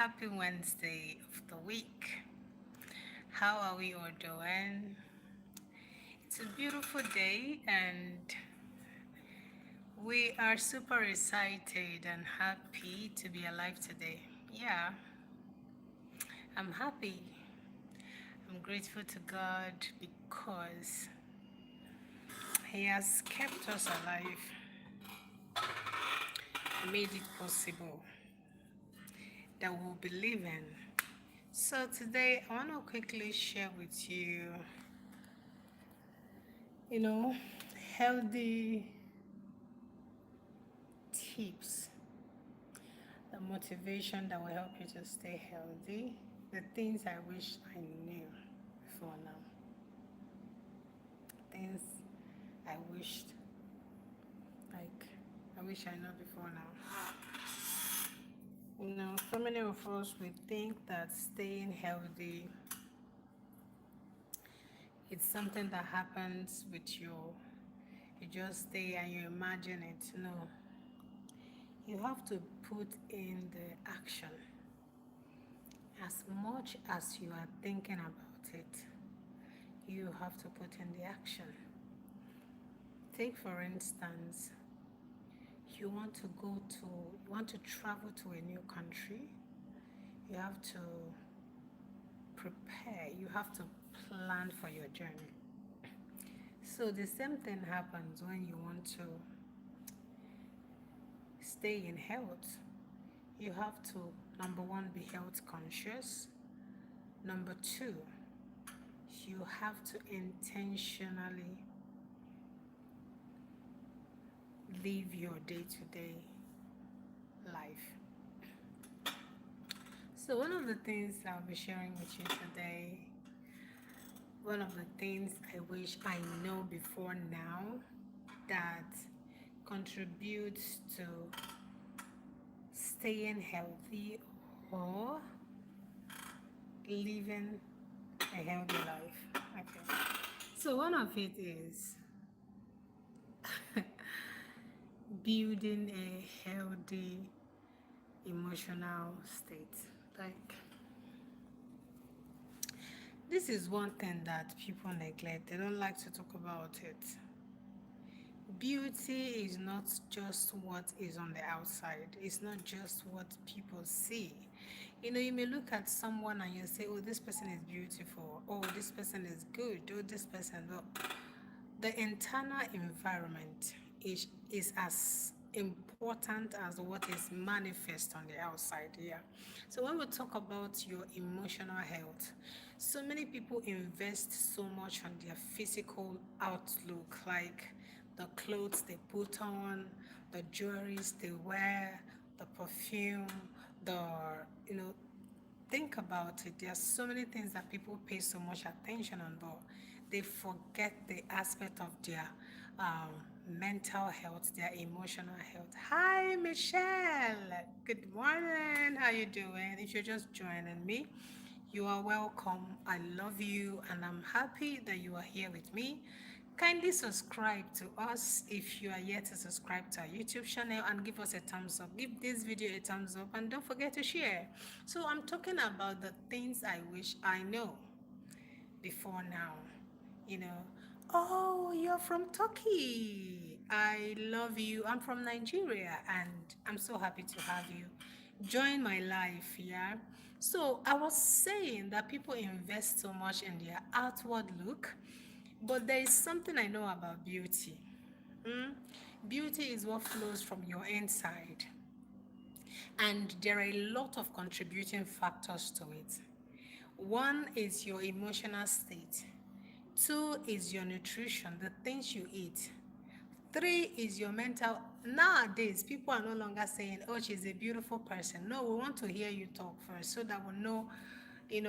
Happy Wednesday of the week. How are we all doing? It's a beautiful day and we are super excited and happy to be alive today. Yeah, I'm happy. I'm grateful to God because He has kept us alive, made it possible that we'll be living. So today I want to quickly share with you, you know, healthy tips, the motivation that will help you to stay healthy, the things I wish I knew before now, things I wished, like, I wish I know before now. So many of us, we think that staying healthy, it's something that happens with you just stay and you imagine it. No, you have to put in the action. As much as you are thinking about it, you have to put in the action. Take for instance, you want to travel to a new country. You have to prepare, you have to plan for your journey. So the same thing happens when you want to stay in health. You have to, number one, be health conscious. Number two, you have to intentionally live your day-to-day life. So one of the things I'll be sharing with you today, one of the things I wish I know before now that contributes to staying healthy or living a healthy life. Okay. So one of it is building a healthy emotional state. Like, this is one thing that people neglect. They don't like to talk about it. Beauty is not just what is on the outside. It's not just what people see. You may look at someone and you say, oh, this person is beautiful. Oh, this person is good. Oh, this person. Well, the internal environment is as important as what is manifest on the outside. Yeah. So when we talk about your emotional health, so many people invest so much on their physical outlook, like the clothes they put on, the jewelries they wear, the perfume, the you know think about it. There are so many things that people pay so much attention on, but they forget the aspect of their um, mental health, their emotional health. Hi, Michelle. Good morning. How you doing? If you're just joining me, you are welcome. I love you, and I'm happy that you are here with me. Kindly subscribe to us if you are yet to subscribe to our YouTube channel and give us a thumbs up. Give this video a thumbs up and don't forget to share. So I'm talking about the things I wish I know before now. You know, oh, you're from Turkey. I love you. I'm from Nigeria and I'm so happy to have you join my life. Yeah. So I was saying that people invest so much in their outward look, but there is something I know about beauty. Mm? Beauty is what flows from your inside, and there are a lot of contributing factors to it. One is your emotional state, two is your nutrition, the things you eat, three is your mental. Nowadays, people are no longer saying, oh, she's a beautiful person. No, we want to hear you talk first so that we know,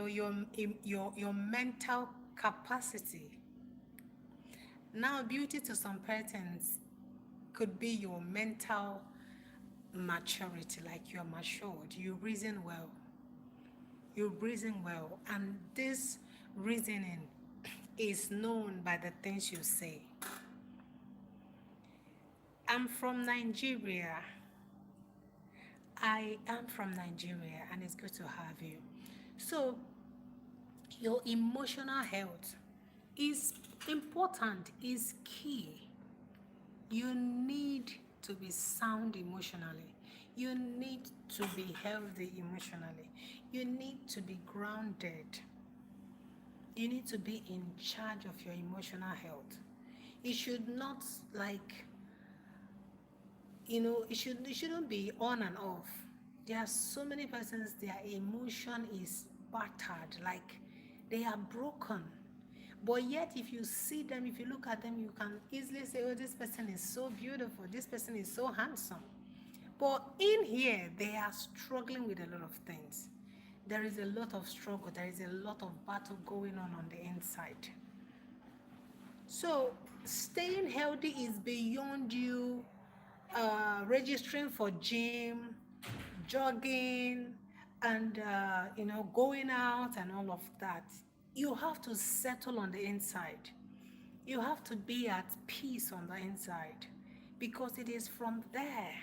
your mental capacity. Now, beauty to some persons could be your mental maturity, like you're matured, you reason well, and this reasoning is known by the things you say. I'm from Nigeria. I am from Nigeria and it's good to have you. So, your emotional health is important, is key. You need to be sound emotionally. You need to be healthy emotionally. You need to be grounded. You need to be in charge of your emotional health. It should not like, it shouldn't be on and off. There are so many persons, their emotion is battered, like they are broken. But yet, if you see them, if you look at them, you can easily say, oh, this person is so beautiful, this person is so handsome. But in here, they are struggling with a lot of things. There is a lot of struggle, there is a lot of battle going on the inside. So, staying healthy is beyond you registering for gym, jogging, and going out and all of that. You have to settle on the inside. You have to be at peace on the inside, because it is from there.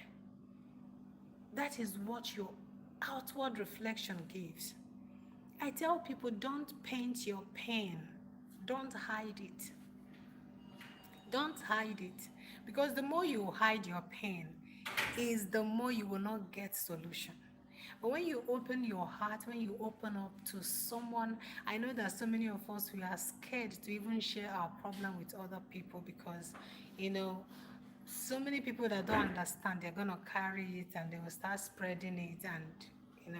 That is what your outward reflection gives. I tell people, don't paint your pain, don't hide it. Don't hide it, because the more you hide your pain is the more you will not get solution. But when you open your heart, when you open up to someone, I know that so many of us, we are scared to even share our problem with other people, because so many people that don't understand, they're going to carry it and they will start spreading it. And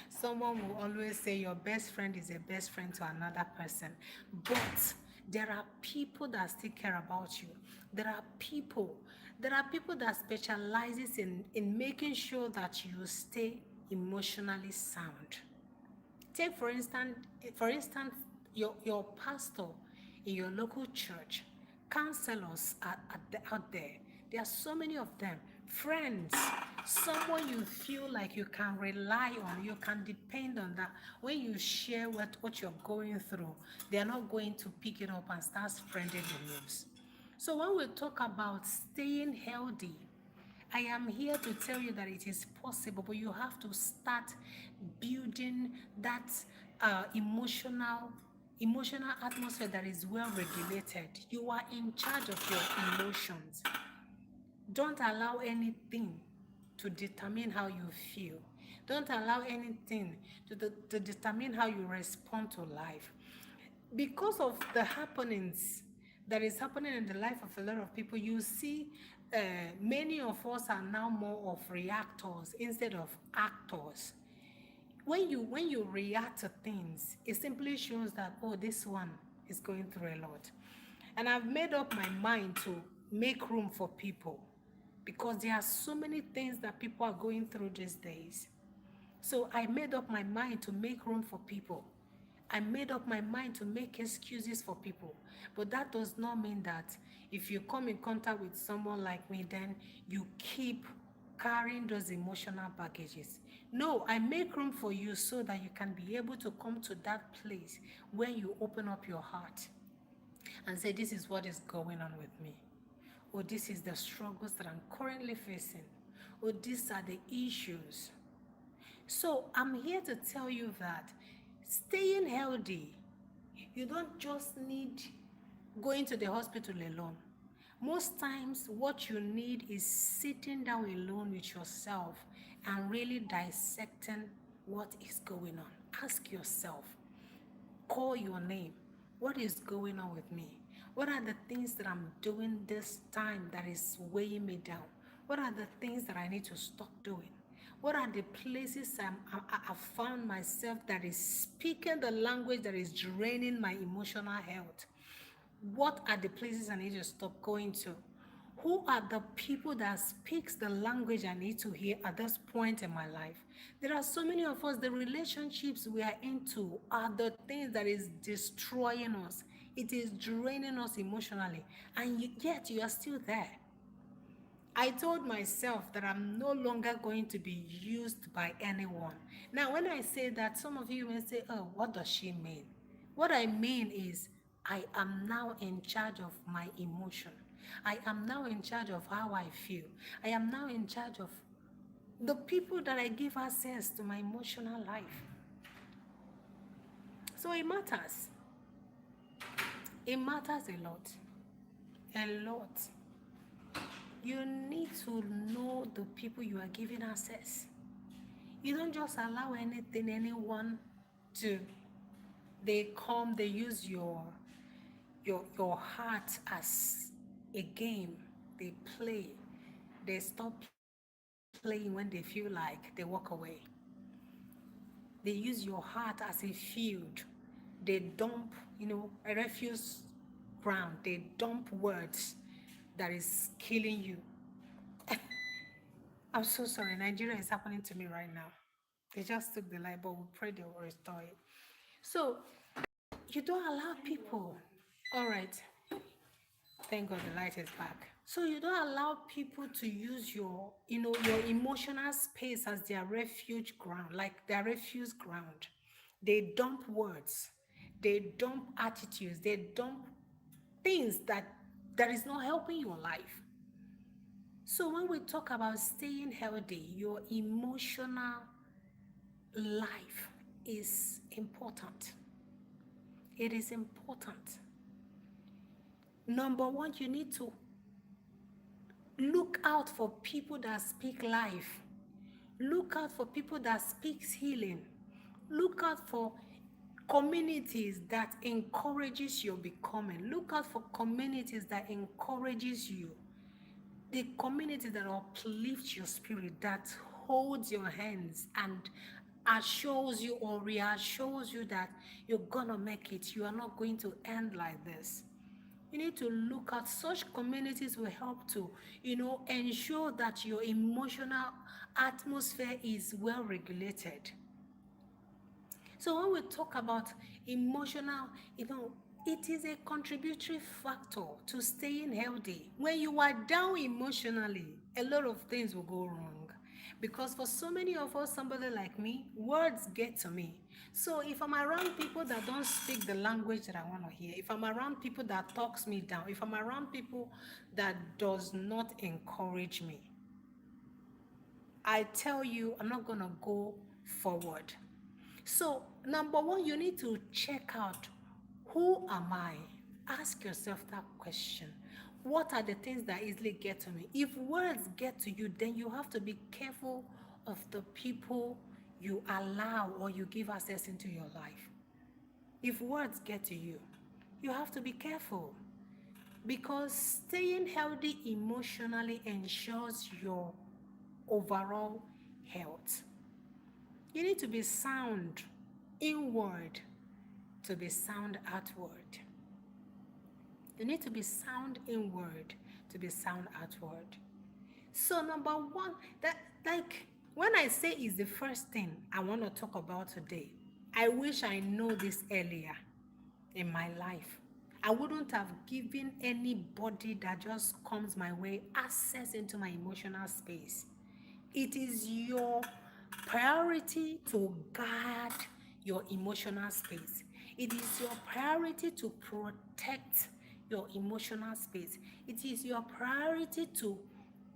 someone will always say your best friend is a best friend to another person. But there are people that still care about you. There are people that specializes in making sure that you stay emotionally sound. Take for instance, your pastor in your local church, counselors out there. There are so many of them. Friends, someone you feel like you can rely on, you can depend on, that when you share what you're going through, they are not going to pick it up and start spreading the news. So when we talk about staying healthy, I am here to tell you that it is possible, but you have to start building that emotional atmosphere that is well regulated. You are in charge of your emotions. Don't allow anything to determine how you feel. Don't allow anything to determine how you respond to life. Because of the happenings that is happening in the life of a lot of people, you see many of us are now more of reactors instead of actors. When you react to things, it simply shows that, oh, this one is going through a lot. And I've made up my mind to make room for people, because there are so many things that people are going through these days. So I made up my mind to make room for people. I made up my mind to make excuses for people. But that does not mean that if you come in contact with someone like me, then you keep carrying those emotional baggages. No, I make room for you so that you can be able to come to that place where you open up your heart and say, this is what is going on with me. Or this is the struggles that I'm currently facing. Or these are the issues. So I'm here to tell you that staying healthy, you don't just need going to the hospital alone. Most times, what you need is sitting down alone with yourself and really dissecting what is going on. Ask yourself, call your name. What is going on with me? What are the things that I'm doing this time that is weighing me down? What are the things that I need to stop doing? What are the places I found myself that is speaking the language that is draining my emotional health? What are the places I need to stop going to? Who are the people that speaks the language I need to hear at this point in my life? There are so many of us, the relationships we are into are the things that is destroying us. It is draining us emotionally, and yet you are still there. I told myself that I'm no longer going to be used by anyone. Now, when I say that, some of you may say, oh, what does she mean? What I mean is, I am now in charge of my emotion. I am now in charge of how I feel. I am now in charge of The people that I give access to my emotional life. So it matters. It matters a lot. A lot. You need to know the people you are giving access. You don't just allow anything, anyone to, they come, they use your heart as a game. They play. They stop playing when they feel like they walk away. They use your heart as a field. They dump, a refuse ground. They dump words that is killing you. I'm so sorry. Nigeria is happening to me right now. They just took the light, but we pray they will restore it. So you don't allow people. All right. Thank God the light is back. So you don't allow people to use your emotional space as their refuge ground, like their refuge ground. They dump words, they dump attitudes, they dump things that is not helping your life. So when we talk about staying healthy, your emotional life is important. It is important. Number one, you need to look out for people that speak life. Look out for people that speaks healing. Look out for communities that encourages your becoming. Look out for communities that encourages you. The community that uplifts your spirit, that holds your hands and assures you or reassures you that you're gonna make it. You are not going to end like this. You need to look at such communities will help to, ensure that your emotional atmosphere is well regulated. So when we talk about emotional, it is a contributory factor to staying healthy. When you are down emotionally, a lot of things will go wrong. Because for so many of us, somebody like me, words get to me. So if I'm around people that don't speak the language that I want to hear, if I'm around people that talks me down, if I'm around people that does not encourage me, I tell you, I'm not going to go forward. So, number one, you need to check out, who am I? Ask yourself that question. What are the things that easily get to me? If words get to you, then you have to be careful of the people you allow or you give access into your life. If words get to you, you have to be careful, because staying healthy emotionally ensures your overall health. You need to be sound inward to be sound outward. You need to be sound inward to be sound outward. So number one, that, like, when I say is the first thing I want to talk about today, I wish I know this earlier in my life. I wouldn't have given anybody that just comes my way access into my emotional space. It is your priority to guard your emotional space. It is your priority to protect your emotional space. It is your priority to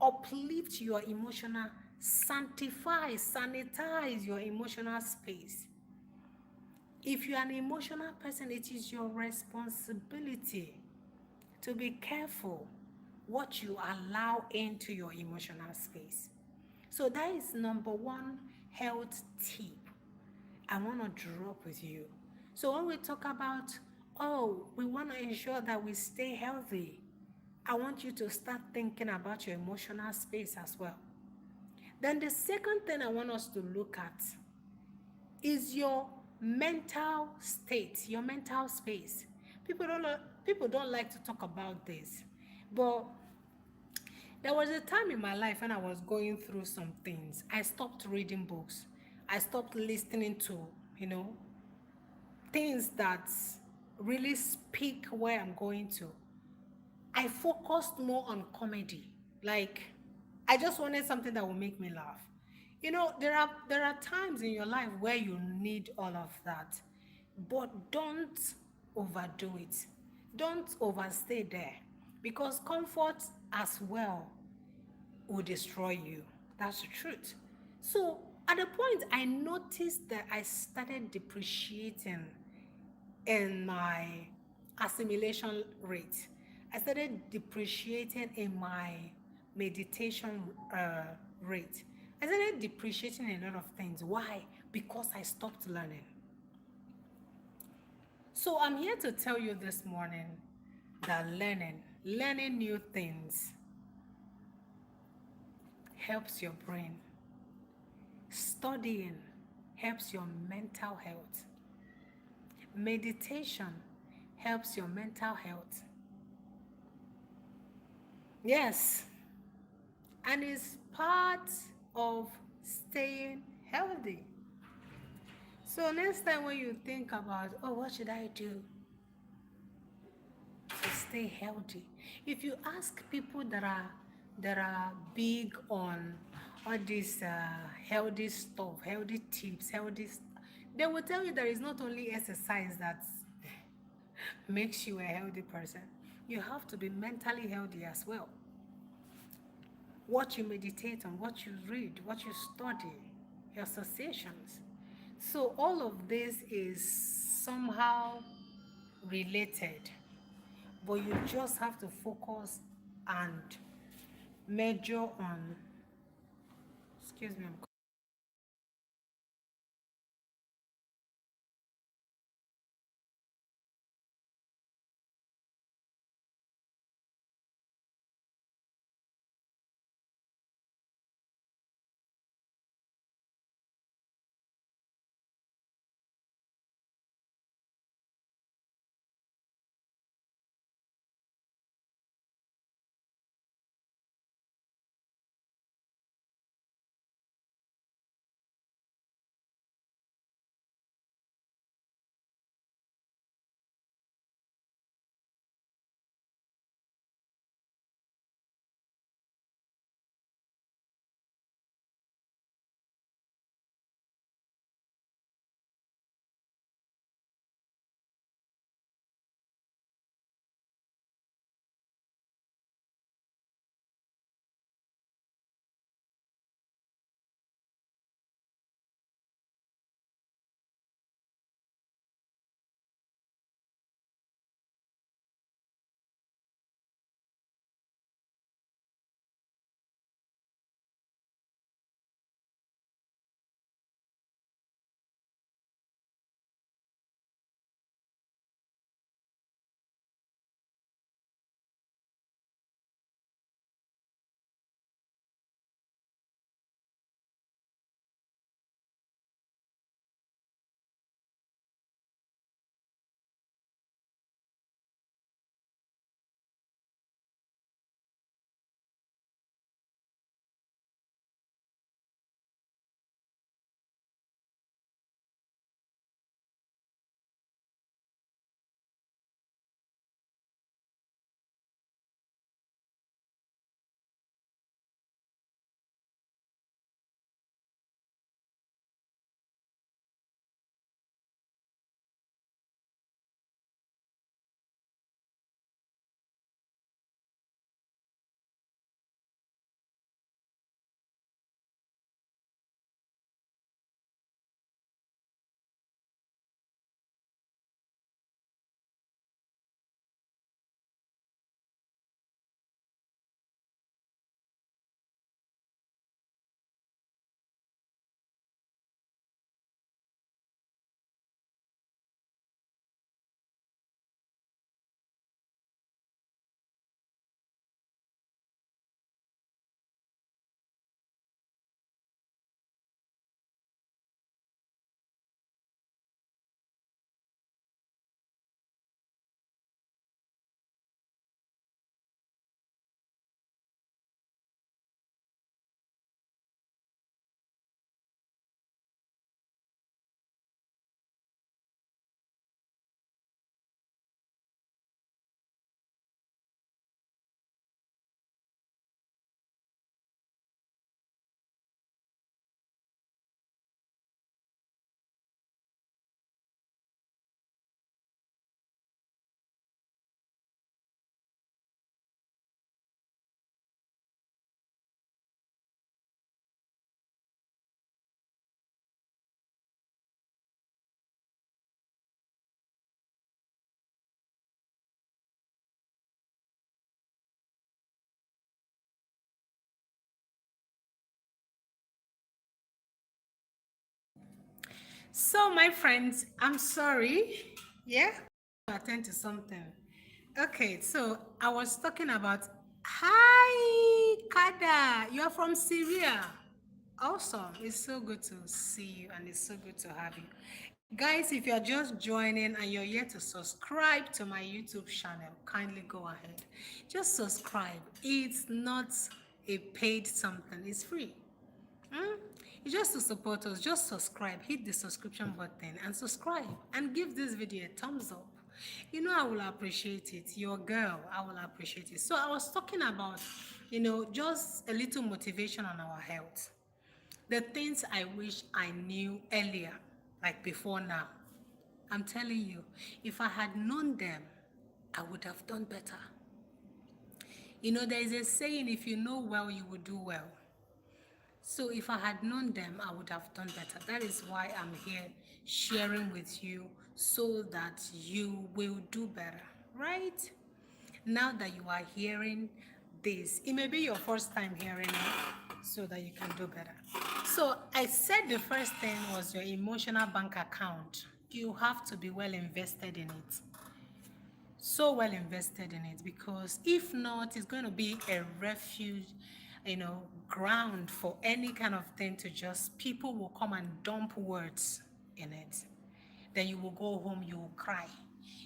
uplift your emotional, sanctify, sanitize your emotional space. If you are an emotional person, it is your responsibility to be careful what you allow into your emotional space. So that is number one health tip I want to drop with you. So when we talk about, we want to ensure that we stay healthy, I want you to start thinking about your emotional space as well. Then the second thing I want us to look at is your mental state, your mental space. People don't like to talk about this, but there was a time in my life when I was going through some things. I stopped reading books. I stopped listening to, things that really speak where I'm going to. I focused more on comedy. Like, I just wanted something that will make me laugh. There are times in your life where you need all of that, but don't overdo it. Don't overstay there, because comfort as well will destroy you. That's the truth. So at a point, I noticed that I started depreciating in my assimilation rate. I started depreciating in my meditation rate. I started depreciating a lot of things. Why? Because I stopped learning. So I'm here to tell you this morning that learning new things helps your brain. Studying helps your mental health. Meditation helps your mental health. Yes, and it's part of staying healthy. So next time when you think about, oh, what should I do to stay healthy? If you ask people that are big on all this healthy stuff, healthy tips, they will tell you there is not only exercise that makes you a healthy person. You have to be mentally healthy as well. What you meditate on, what you read, what you study, your associations. So all of this is somehow related, but you just have to focus and measure on, excuse me, I'm So, my friends, I'm sorry. Yeah, attend to something. Okay, so I was talking about. Hi, Kada. You are from Syria. Awesome. It's so good to see you and it's so good to have you. Guys, if you're just joining and you're yet to subscribe to my YouTube channel, kindly go ahead. Just subscribe. It's not a paid something, it's free. Hmm? It's just to support us. Just subscribe. Hit the subscription button and subscribe and give this video a thumbs up. You know, I will appreciate it. Your girl, I will appreciate it. So, I was talking about, just a little motivation on our health. The things I wish I knew earlier, like before now. I'm telling you, if I had known them, I would have done better. There is a saying, if you know well, you will do well. So if I had known them, I would have done better. That is why I'm here sharing with you so that you will do better, right? Now that you are hearing this, it may be your first time hearing it so that you can do better. So I said the first thing was your emotional bank account. You have to be well invested in it. So well invested in it, because if not, it's going to be a refuge, ground for any kind of thing to just, people will come and dump words in it. Then you will go home, you will cry,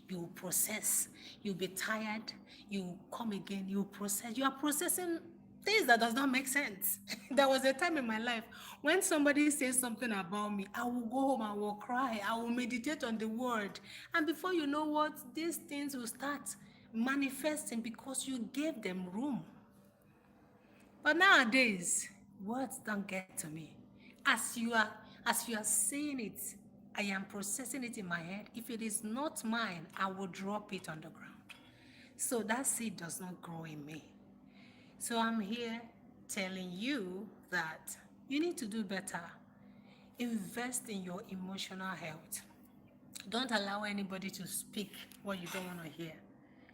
you will process, you'll be tired, you will come again, you will process. You are processing things that does not make sense. There was a time in my life when somebody says something about me, I will go home, I will cry, I will meditate on the word. And before you know what, these things will start manifesting because you gave them room. But nowadays, words don't get to me. As you are as you are saying it, I am processing it in my head. If it is not mine, I will drop it on the ground. So that seed does not grow in me. So I'm here telling you that you need to do better. Invest in your emotional health. Don't allow anybody to speak what you don't want to hear.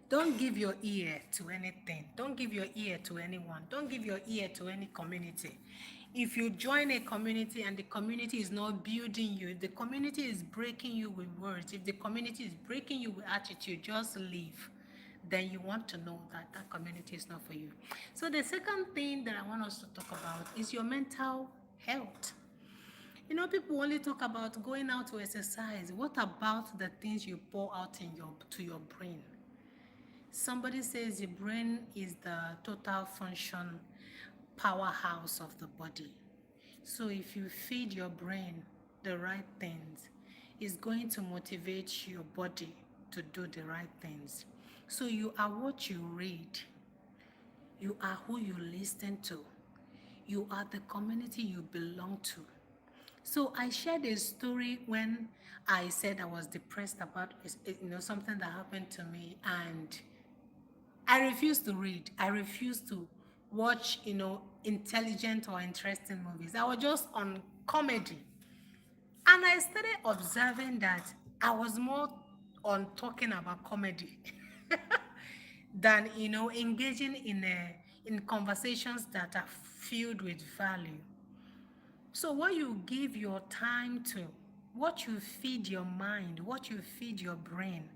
Don't give your ear to anything. Don't give your ear to anyone. Don't give your ear to any community. If you join a community and the community is not building you, if the community is breaking you with words, if the community is breaking you with attitude, just leave. Then you want to know that that community is not for you. So the second thing that I want us to talk about is your mental health. People only talk about going out to exercise. What about the things you pour out to your brain? Somebody says the brain is the total function powerhouse of the body. So if you feed your brain the right things, it's going to motivate your body to do the right things. So you are what you read. You are who you listen to. You are the community you belong to. So I shared a story when I said I was depressed about something that happened to me, and I refused to read. I refused to watch, intelligent or interesting movies. I was just on comedy. And I started observing that I was more on talking about comedy than, engaging in conversations that are filled with value. So what you give your time to, what you feed your mind, what you feed your brain,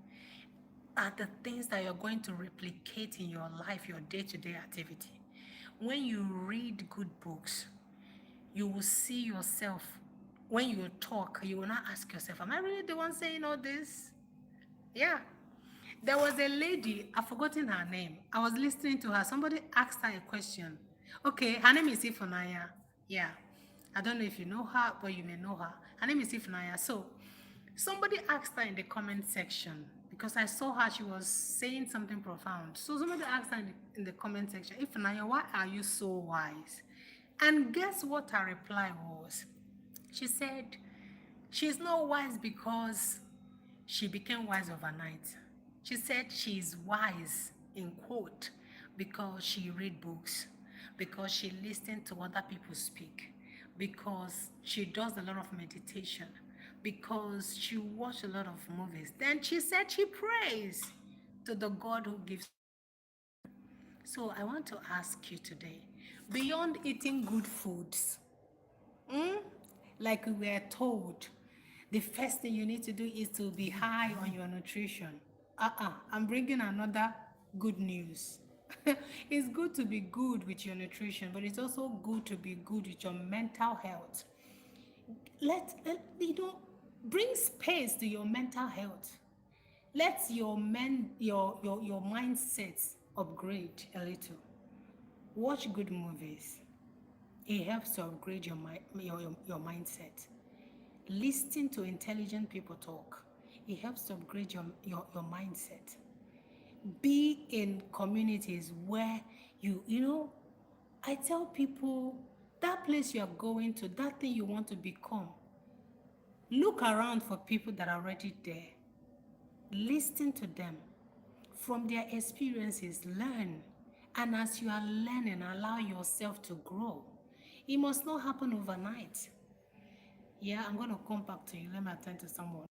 are the things that you're going to replicate in your life, your day-to-day activity. When you read good books, you will see yourself. When you talk, you will not ask yourself, am I really the one saying all this? Yeah. There was a lady, I've forgotten her name. I was listening to her. Somebody asked her a question. Okay, her name is Ifunanya. Yeah. I don't know if you know her, but you may know her. Her name is Ifunanya. So somebody asked her in the comment section, because I saw her, she was saying something profound. So somebody asked her in the comment section, Ifunanya, why are you so wise? And guess what her reply was? She said, she's not wise because she became wise overnight. She said she is wise, in quote, because she read books, because she listens to other people speak, because she does a lot of meditation, because she watched a lot of movies. Then she said she prays to the God who gives. So I want to ask you today, beyond eating good foods, like we were told, The first thing you need to do is to be high on your nutrition. I'm bringing another good news. It's good to be good with your nutrition, but it's also good to be good with your mental health. Bring space to your mental health. Let your mindset upgrade a little. Watch good movies. It helps to upgrade your mindset. Listen to intelligent people talk. It helps to upgrade your mindset. Be in communities where I tell people that place you are going to, that thing you want to become, look around for people that are already there. Listen to them. From their experiences, learn. And as you are learning, allow yourself to grow. It must not happen overnight. Yeah, I'm going to come back to you. Let me attend to someone.